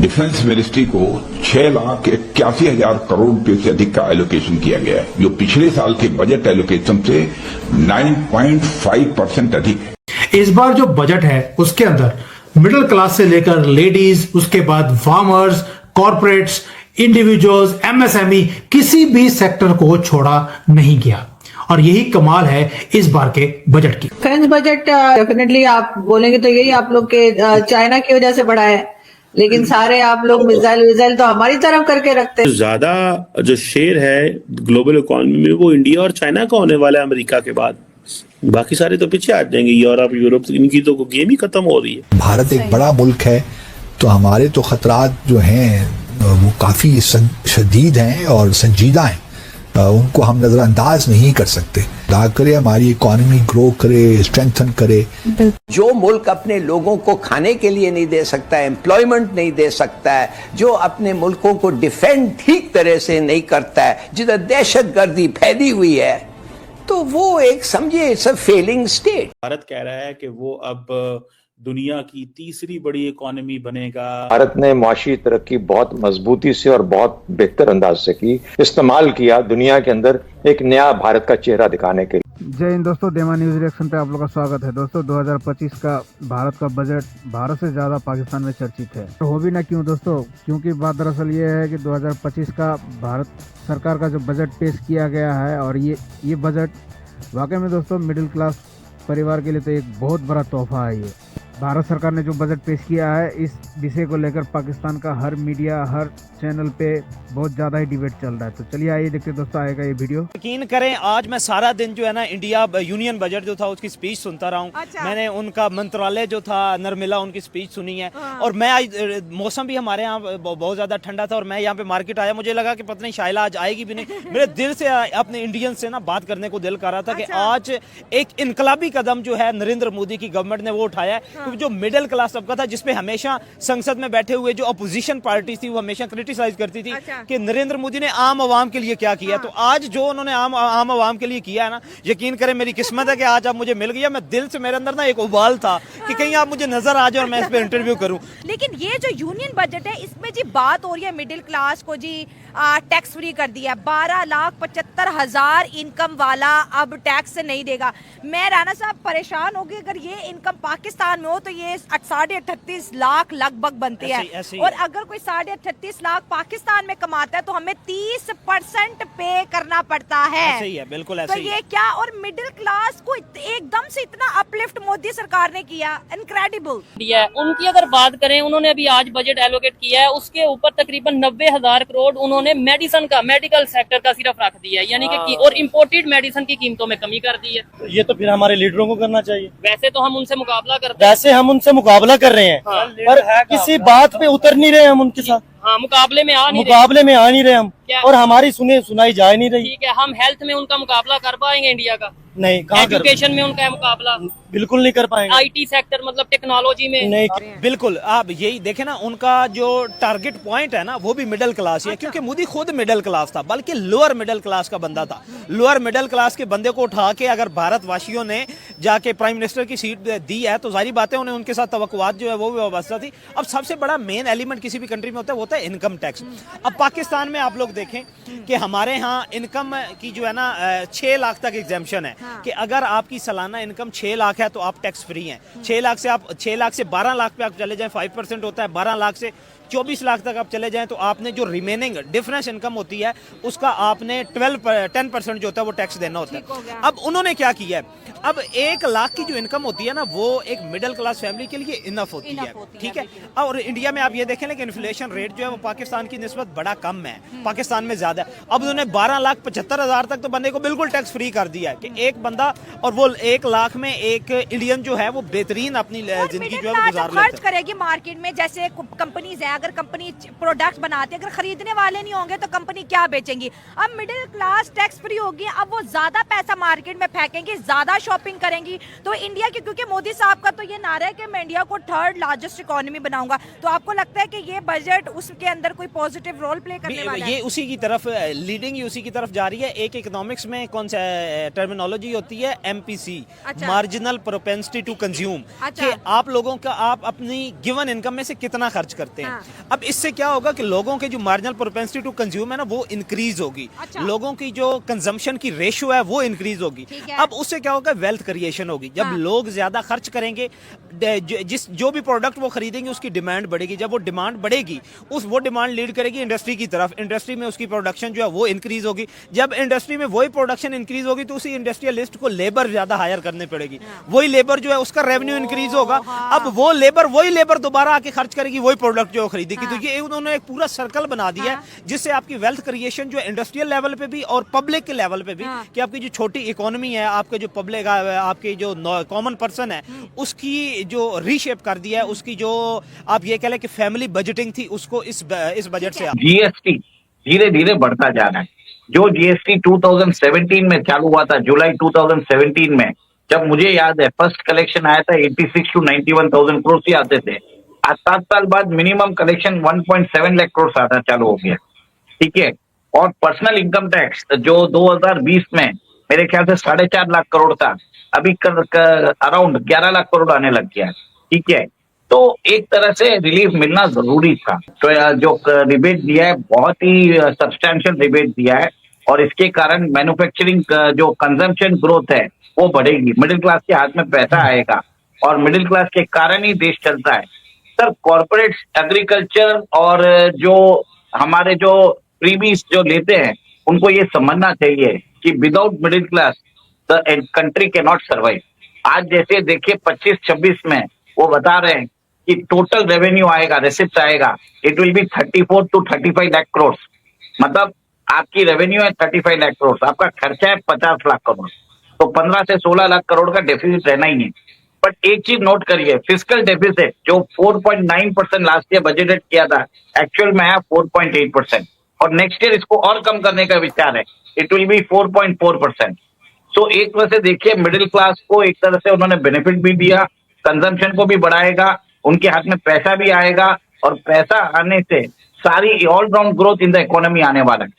Defence ministry को 6,81,000 करोड़ रुपए से अधिक का एलोकेशन किया गया है, जो पिछले साल के बजट एलोकेशन से 9.5% अधिक है। इस बार जो बजट है उसके अंदर मिडिल क्लास से लेकर लेडीज, उसके बाद फार्मर्स, कॉर्पोरेट्स, इंडिविजुअल्स, एमएसएमई, किसी भी सेक्टर को छोड़ा नहीं गया और यही कमाल है इस बार के बजट की। डिफेंस बजट डेफिनेटली आप बोलेंगे तो यही आप लोग के चाइना की वजह से बढ़ा है, लेकिन सारे आप लोग मिसाइल तो हमारी तरफ करके रखते हैं। ज्यादा जो शेयर है ग्लोबल इकोनॉमी में वो इंडिया और चाइना का होने वाला है अमेरिका के बाद। बाकी सारे तो पीछे आ जाएंगे, यूरोप, इनकी तो गेम ही खत्म हो रही है। भारत एक बड़ा मुल्क है तो हमारे तो खतरात जो हैं वो काफी शदीद हैं और संजीदा हैं, उनको हम नजरअंदाज नहीं कर सकते। खुदा करे हमारी इकोनॉमी ग्रो करे, स्ट्रेंथन करे। जो मुल्क अपने लोगों को खाने के लिए नहीं दे सकता है, एम्प्लॉयमेंट नहीं दे सकता है, जो अपने मुल्कों को डिफेंड ठीक तरह से नहीं करता है, जिधर दहशतगर्दी फैली हुई है, तो वो एक समझिए it's a failing state. Bharat कह रहा है कि वो अब दुनिया की तीसरी बड़ी इकोनॉमी बनेगा। भारत ने माशी तरक्की बहुत मजबूती से और बहुत बेहतर अंदाज से की, इस्तेमाल किया दुनिया के अंदर एक नया भारत का चेहरा दिखाने के लिए। जय हिंद दोस्तों, देमा न्यूज रिएक्शन पे आप लोग का स्वागत है। दोस्तों 2025 का भारत का बजट भारत से ज्यादा पाकिस्तान में चर्चित है। तो हो भी ना क्यों दोस्तों, क्योंकि बात दरअसल ये है कि 2025 का भारत सरकार का जो बजट पेश किया गया है और ये बजट वाकई में दोस्तों मिडिल क्लास परिवार के लिए तो एक बहुत बड़ा तोहफा है। ये भारत सरकार ने जो बजट पेश किया है, इस विषय को लेकर पाकिस्तान का हर मीडिया, हर चैनल पे बहुत ज्यादा ही डिबेट चल रहा है। तो चलिए आइए देखते दोस्तों आएगा ये वीडियो। यकीन करें आज मैं सारा दिन जो है ना इंडिया यूनियन बजट जो था उसकी स्पीच सुनता रहा हूँ। अच्छा। मैंने उनका मंत्रालय जो था नरमिला उनकी स्पीच सुनी है। और मैं आज मौसम भी हमारे यहाँ बहुत ज्यादा ठंडा था और मैं यहाँ पे मार्केट आया, मुझे लगा कि पता नहीं शायला आज आएगी भी नहीं। मेरे दिल से अपने इंडियन से ना बात करने को दिल कर रहा था कि आज एक इनकलाबी कदम जो है नरेंद्र मोदी की गवर्नमेंट ने वो उठाया है। क्योंकि जो मिडिल क्लास तबका था, जिसपे हमेशा संसद में बैठे हुए जो अपोजिशन पार्टी थी वो हमेशा क्रिटिसाइज करती थी कि नरेंद्र मोदी ने आम आवाम के लिए क्या किया। तो आज जो उन्होंने आम आवाम के लिए किया है ना, यकीन करें मेरी किस्मत है कि आज आप मुझे मिल गया। मैं दिल से, मेरे अंदर ना एक उबाल था कि कहीं आप मुझे नजर आ जाए और मैं इस पे इंटरव्यू करूं। लेकिन ये जो यूनियन बजट है इसमें जी बात हो रही है मिडिल क्लास को जी टैक्स फ्री कर दिया। 12,75,000 इनकम वाला अब टैक्स से नहीं देगा। मैं राणा साहब परेशान हो गई, अगर ये इनकम पाकिस्तान में हो तो ये 38.5 लाख लगभग बनती है। और अगर कोई 38.5 लाख पाकिस्तान में कमाता है तो हमें 30% पे करना पड़ता है। ऐसे ही है, बिल्कुल ऐसे तो ही ये क्या, और मिडिल क्लास को एकदम से इतना अपलिफ्ट मोदी सरकार ने किया, इनक्रेडिबल दिया है। उनकी अगर बात करें, उन्होंने अभी आज बजट एलोकेट किया है, उसके ऊपर तकरीबन 90,000 करोड़ उन्होंने मेडिसिन का, मेडिकल सेक्टर का सिर्फ रख दिया है, यानी कि और इम्पोर्टेड मेडिसिन की कीमतों में कमी कर दी है। ये तो फिर हमारे लीडरों को करना चाहिए। वैसे तो हम उनसे मुकाबला करते हैं, वैसे हम उनसे मुकाबला कर रहे हैं, पर किसी बात पे उतर नहीं रहे हम उनके साथ। हाँ, मुकाबले में आ नहीं रहे हम, और हमारी सुनाई जा नहीं रही। ठीक है, हम हेल्थ में उनका मुकाबला कर पाएंगे इंडिया का? नहीं। एजुकेशन में उनका मुकाबला बिल्कुल नहीं कर पाएंगे। आईटी सेक्टर मतलब टेक्नोलॉजी में नहीं, बिल्कुल। आप यही देखें ना, उनका जो टारगेट पॉइंट है ना वो भी मिडिल क्लास है। क्योंकि मोदी खुद मिडिल क्लास था, बल्कि लोअर मिडिल क्लास का बंदा था। लोअर मिडिल क्लास के बंदे को उठा के अगर भारतवासियों ने जाके प्राइम मिनिस्टर की सीट दी है तो जाहिर बात है उन्हें उनके साथ तवक्कुआत जो है वो भी वाबस्ता थी। अब सबसे बड़ा मेन एलिमेंट किसी भी कंट्री में होता है वो होता है इनकम टैक्स। अब पाकिस्तान में आप लोग देखें कि हमारे यहाँ इनकम की जो है ना 6 लाख तक एग्जेम्पशन है। कि अगर आपकी सालाना इनकम 6 लाख है तो आप टैक्स फ्री हैं। 6 लाख से 12 लाख पे आप चले जाएं 5% होता है। 12 लाख से 24 लाख तक आप चले जाएं तो आपने जो रिमेनिंग डिफरेंस इनकम होती है उसका आपने 10% जो होता है वो टैक्स देना होता है। अब उन्होंने क्या किया है, अब 1 लाख की जो इनकम होती है ना वो एक मिडिल क्लास फैमिली के लिए इनफ होती है। ठीक है, और इंडिया में आप ये देखें कि इन्फ्लेशन रेट जो है वो पाकिस्तान की निस्बत बड़ा कम है, पाकिस्तान में ज्यादा है। अब उन्होंने 12,75,000 तक तो बंदे को बिल्कुल टैक्स फ्री कर दिया है कि एक बंदा, और वो 1 लाख में एक इंडियन जो है वो बेहतरीन अपनी जिंदगी जो है वो गुजार खर्च करेगी मार्केट में। जैसे कंपनीज है, अगर कंपनी प्रोडक्ट बनाती है, अगर खरीदने वाले नहीं होंगे तो कंपनी क्या बेचेंगी। अब मिडिल क्लास टैक्स फ्री होगी, अब वो ज्यादा पैसा मार्केट में फेंकेंगे, ज्यादा शॉपिंग करेंगी। तो इंडिया की, क्योंकि मोदी साहब का तो ये नारा है कि मैं इंडिया को 3rd लार्जेस्ट इकोनॉमी बनाऊंगा, तो आपको लगता है कि ये बजट उसके अंदर कोई पॉजिटिव रोल प्ले करने वाला है? ये उसी की तरफ लीडिंग, उसी की तरफ जा रही है। एक इकोनॉमिक्स में कौन सा टर्मिनोलॉजी होती है, MPC, marginal propensity to consume, कि आप लोगों का, आप अपनी गिवन इनकम में से कितना खर्च करते हैं। अब इससे क्या होगा कि लोगों के जो मार्जिनल प्रोपेंसिटी टू कंज्यूम है ना वो इंक्रीज होगी। अच्छा। लोगों की जो कंजम्पशन की रेशियो है वो इंक्रीज होगी। ठीक है। अब उससे क्या होगा, वेल्थ क्रिएशन होगी। जब हाँ। लोग ज्यादा खर्च करेंगे, जो भी प्रोडक्ट वो खरीदेंगे उसकी डिमांड बढ़ेगी। जब वो डिमांड बढ़ेगी, वो डिमांड लीड करेगी इंडस्ट्री की तरफ। इंडस्ट्री में उसकी प्रोडक्शन जो है वो इंक्रीज होगी। जब इंडस्ट्री में वही प्रोडक्शन इंक्रीज होगी तो उसी इंडस्ट्रियलिस्ट को लेबर ज्यादा हायर करने पड़ेगी। वही लेबर जो है उसका रेवेन्यू इंक्रीज होगा। अब वही लेबर दोबारा आके खर्च करेगी वही प्रोडक्ट जो खरीदेगी। तो ये उन्होंने एक पूरा सर्कल बना दिया है जिससे आपकी वेल्थ क्रिएशन जो है इंडस्ट्रियल लेवल पे भी और पब्लिक के लेवल पे भी, कि आपकी जो छोटी इकोनॉमी है, आपके जो पब्लिक, आपके जो कॉमन पर्सन है, उसकी जो रीशेप कर दिया है। उसकी जो आप ये कह लें कि फैमिली बजटिंग थी उसको इस बजट से जीएसटी धीरे धीरे बढ़ता जा रहा है। जो जीएसटी 2017 में चालू हुआ था, जुलाई 2017 में, जब मुझे याद है फर्स्ट कलेक्शन आया था 86 to 91,000 करोड़ ही आते थे। आज 7 साल बाद मिनिमम कलेक्शन 1.7 लाख करोड़ आता चालू हो गया। ठीक है। और पर्सनल इनकम टैक्स जो 2020 में मेरे ख्याल से 4.5 लाख करोड़ था, अभी अराउंड 11 लाख करोड़ आने लग गया। ठीक है। तो एक तरह से रिलीफ मिलना जरूरी था। तो जो रिबेट दिया है बहुत ही सब्सटैंशियल रिबेट दिया है, और इसके कारण मैन्युफैक्चरिंग जो कंजम्पशन ग्रोथ है वो बढ़ेगी। मिडिल क्लास के हाथ में पैसा आएगा और मिडिल क्लास के कारण ही देश चलता है। सर, कॉर्पोरेट एग्रीकल्चर और जो हमारे जो प्रीमीज जो लेते हैं उनको ये समझना चाहिए कि without middle class the country can not survive. आज जैसे देखिए 25-26 में वो बता रहे हैं कि टोटल रेवेन्यू आएगा, रेसिप्ट आएगा, it will be 34 to 35 lakh crore. मतलब आपकी रेवेन्यू है 35 लाख करोड़, आपका खर्चा है 50 लाख करोड़, तो 15 से 16 लाख करोड़ का डेफिसिट रहना ही है। बट एक चीज नोट करिए, फिस्कल डेफिसिट जो 4.9% लास्ट ईयर बजटेड किया था, एक्चुअल में है 4.8%, और नेक्स्ट ईयर इसको और कम करने का विचार है, इट विल बी 4.4%। तो एक तरह से देखिए मिडिल क्लास को एक तरह से उन्होंने बेनिफिट भी दिया, कंजम्पशन को भी बढ़ाएगा, उनके हाथ में पैसा भी आएगा, और पैसा आने से सारी all round growth in the economy आने वाला है।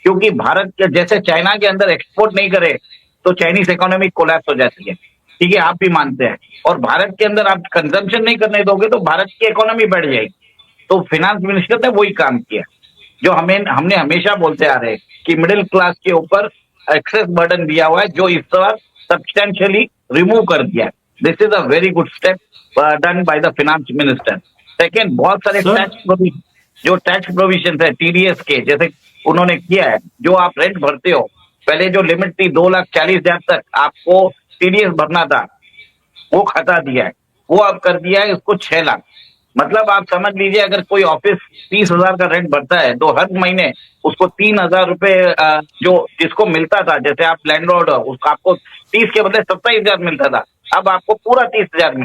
क्योंकि भारत के जैसे चाइना के अंदर एक्सपोर्ट नहीं करे तो चाइनीज इकोनॉमी कोलैप्स हो जाती है। ठीक है, आप भी मानते हैं। और भारत के अंदर आप कंजम्पशन नहीं करने दोगे तो भारत की इकोनॉमी बढ़ जाएगी। तो फाइनेंस मिनिस्टर ने वही काम किया जो हमने हमेशा बोलते आ रहे हैं कि मिडिल क्लास के ऊपर एक्सेस बर्डन दिया हुआ है, जो इस बार सब्सटेंशियली रिमूव कर दिया। This is a very good step done by the finance minister. Second, बहुत सारे टैक्स प्रोविजन है टीडीएस के, जैसे उन्होंने किया है, जो आप रेंट भरते हो, पहले जो लिमिट थी 2,40,000 तक आपको टीडीएस भरना था, वो हटा दिया है, वो अब कर दिया है उसको 6 लाख। मतलब आप समझ लीजिए अगर कोई ऑफिस 30,000 का रेंट भरता है तो हर महीने उसको 3,000 रुपए जो जिसको मिलता था, जैसे आप लैंडलॉर्ड हो, उसको आपको 30 के बदले 27,000 मिलता था, अब आपको पूरा 30,000 मिलता है।